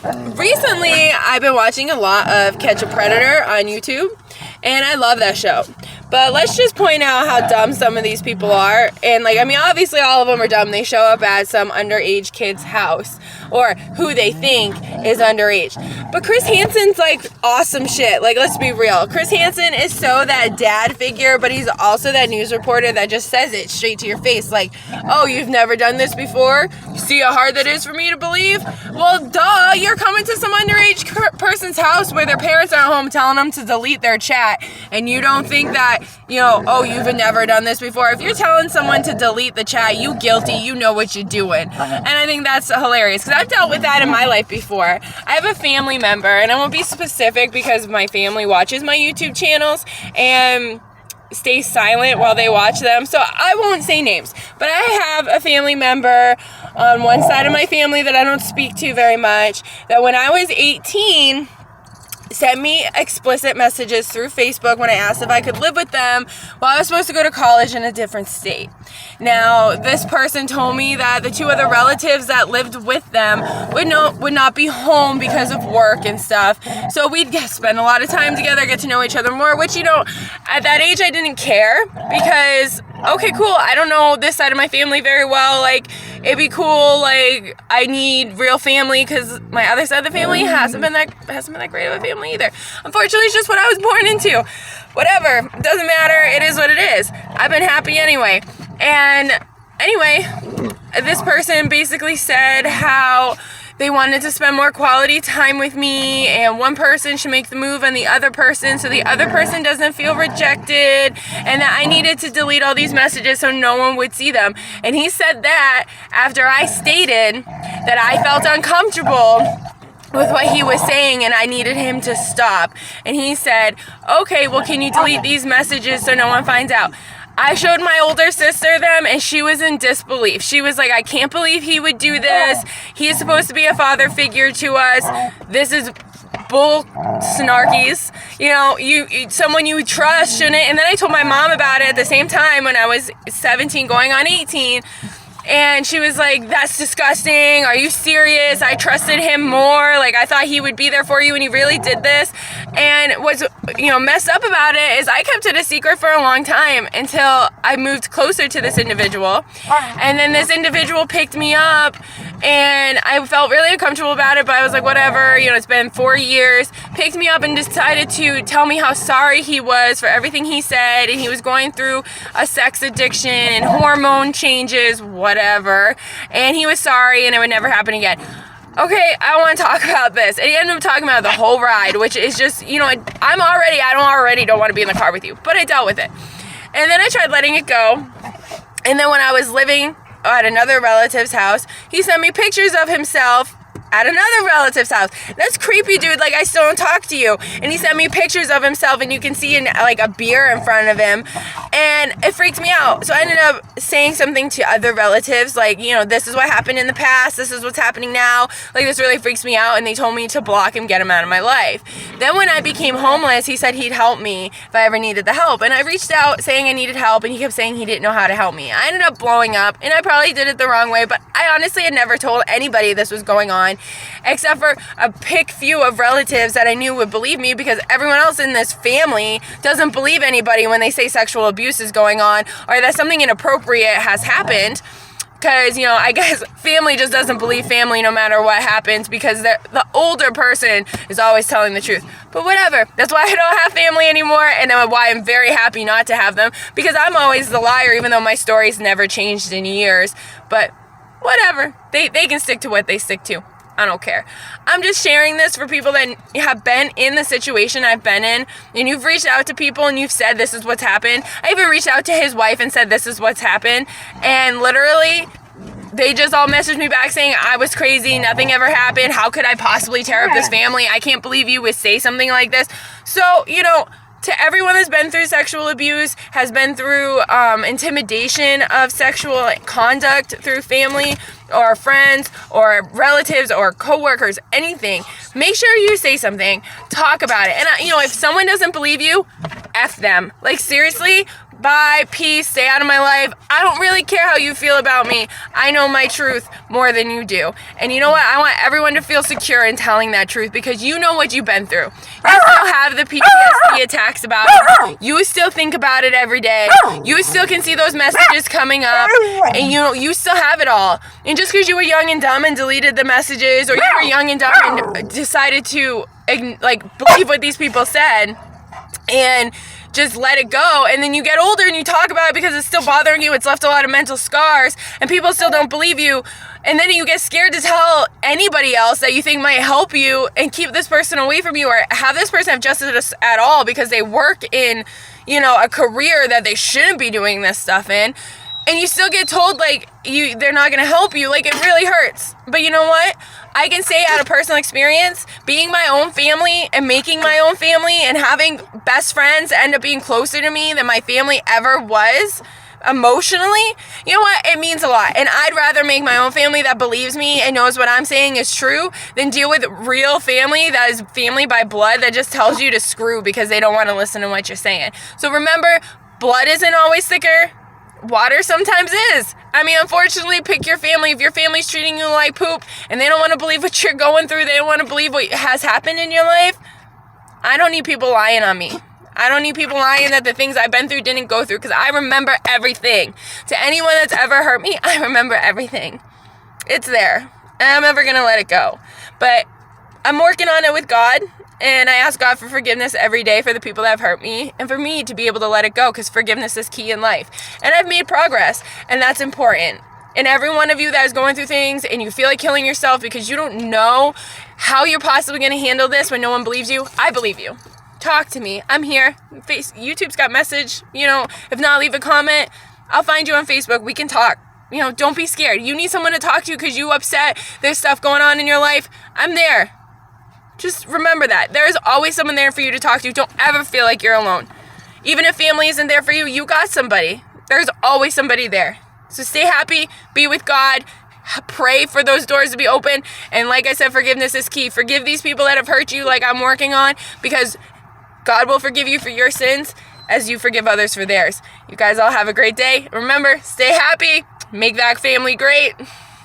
So, recently, I've been watching a lot of Catch a Predator on YouTube, and I love that show. But let's just point out how dumb some of these people are. And, obviously all of them are dumb. They show up at some underage kid's house, or who they think is underage. But Chris Hansen's, awesome shit. Let's be real. Chris Hansen is so that dad figure, but he's also that news reporter that just says it straight to your face. Oh, you've never done this before? You see how hard that is for me to believe? Well, duh, you're coming to some underage person's house where their parents aren't home telling them to delete their chat, and you don't think that, you've never done this before. If you're telling someone to delete the chat, you guilty, you know what you're doing. And I think that's hilarious, because I've dealt with that in my life before. I have a family member, and I won't be specific because my family watches my YouTube channels, and stay silent while they watch them, so I won't say names, but I have a family member on one side of my family that I don't speak to very much, that when I was 18 sent me explicit messages through Facebook when I asked if I could live with them while I was supposed to go to college in a different state. Now, this person told me that the two other relatives that lived with them would not be home because of work and stuff. So we'd spend a lot of time together, get to know each other more, which, at that age I didn't care because, okay, cool, I don't know this side of my family very well. It'd be cool, I need real family because my other side of the family hasn't been that great of a family either. Unfortunately, it's just what I was born into. Whatever, doesn't matter, it is what it is. I've been happy anyway. And anyway, this person basically said how they wanted to spend more quality time with me, and one person should make the move on the other person so the other person doesn't feel rejected, and that I needed to delete all these messages so no one would see them. And he said that after I stated that I felt uncomfortable with what he was saying and I needed him to stop. And he said, okay, well, can you delete these messages so no one finds out? I showed my older sister them, and she was in disbelief. She was like, I can't believe he would do this. He is supposed to be a father figure to us. This is bull snarkies. Someone you trust shouldn't. And then I told my mom about it at the same time when I was 17 going on 18. And she was like, that's disgusting. Are you serious? I trusted him more. I thought he would be there for you, and he really did this. And what's, messed up about it is I kept it a secret for a long time until I moved closer to this individual. And then this individual picked me up, and I felt really uncomfortable about it, but I was like, whatever, it's been 4 years. Picked me up and decided to tell me how sorry he was for everything he said, and he was going through a sex addiction and hormone changes, whatever, and he was sorry and it would never happen again. Okay, I want to talk about this. And he ended up talking about the whole ride, which is just, I don't want to be in the car with you, but I dealt with it. And then I tried letting it go. And then when I was living at another relative's house, he sent me pictures of himself at another relative's house. That's creepy, dude. I still don't talk to you. And he sent me pictures of himself, and you can see a beer in front of him. And it freaked me out. So I ended up saying something to other relatives, this is what happened in the past. This is what's happening now. This really freaks me out. And they told me to block him, get him out of my life. Then when I became homeless, he said he'd help me if I ever needed the help. And I reached out saying I needed help, and he kept saying he didn't know how to help me. I ended up blowing up, and I probably did it the wrong way, but I honestly had never told anybody this was going on, except for a pick few of relatives that I knew would believe me, because everyone else in this family doesn't believe anybody when they say sexual abuse is going on or that something inappropriate has happened. Because, I guess family just doesn't believe family no matter what happens, because the older person is always telling the truth. But whatever. That's why I don't have family anymore, and why I'm very happy not to have them, because I'm always the liar, even though my story's never changed in years. But whatever. They can stick to what they stick to. I don't care. I'm just sharing this for people that have been in the situation I've been in, and you've reached out to people and you've said this is what's happened. I even reached out to his wife and said this is what's happened, and literally they just all messaged me back saying I was crazy, nothing ever happened, how could I possibly tear up this family, I can't believe you would say something like this. So, to everyone that's been through sexual abuse, has been through intimidation of sexual conduct through family or friends or relatives or coworkers, anything, make sure you say something, talk about it. And if someone doesn't believe you, F them. Seriously, Bye, peace, stay out of my life. I don't really care how you feel about me. I know my truth more than you do. And you know what? I want everyone to feel secure in telling that truth because you know what you've been through. You still have the PTSD attacks about it. You still think about it every day. You still can see those messages coming up. And you still have it all. And just because you were young and dumb and deleted the messages, or you were young and dumb and decided to believe what these people said and just let it go, and then you get older and you talk about it because it's still bothering you, it's left a lot of mental scars, and people still don't believe you, and then you get scared to tell anybody else that you think might help you and keep this person away from you, or have this person have justice at all because they work in, a career that they shouldn't be doing this stuff in, and you still get told, they're not gonna help you, it really hurts. But you know what? I can say out of personal experience, being my own family and making my own family and having best friends end up being closer to me than my family ever was emotionally, you know what? It means a lot. And I'd rather make my own family that believes me and knows what I'm saying is true than deal with real family that is family by blood that just tells you to screw because they don't want to listen to what you're saying. So remember, blood isn't always thicker. Water sometimes is. Unfortunately, pick your family. If your family's treating you like poop and they don't want to believe what you're going through, they don't want to believe what has happened in your life, I don't need people lying on me. I don't need people lying that the things I've been through didn't go through, because I remember everything. To anyone that's ever hurt me, I remember everything. It's there. And I'm never going to let it go. But I'm working on it with God. And I ask God for forgiveness every day for the people that have hurt me and for me to be able to let it go, because forgiveness is key in life. And I've made progress, and that's important. And every one of you that is going through things and you feel like killing yourself because you don't know how you're possibly going to handle this when no one believes you, I believe you. Talk to me. I'm here. YouTube's got message. If not, leave a comment. I'll find you on Facebook. We can talk. Don't be scared. You need someone to talk to because you upset. There's stuff going on in your life. I'm there. Just remember that. There is always someone there for you to talk to. Don't ever feel like you're alone. Even if family isn't there for you, you got somebody. There's always somebody there. So stay happy, be with God, pray for those doors to be open. And like I said, forgiveness is key. Forgive these people that have hurt you like I'm working on, because God will forgive you for your sins as you forgive others for theirs. You guys all have a great day. Remember, stay happy. Make that family great.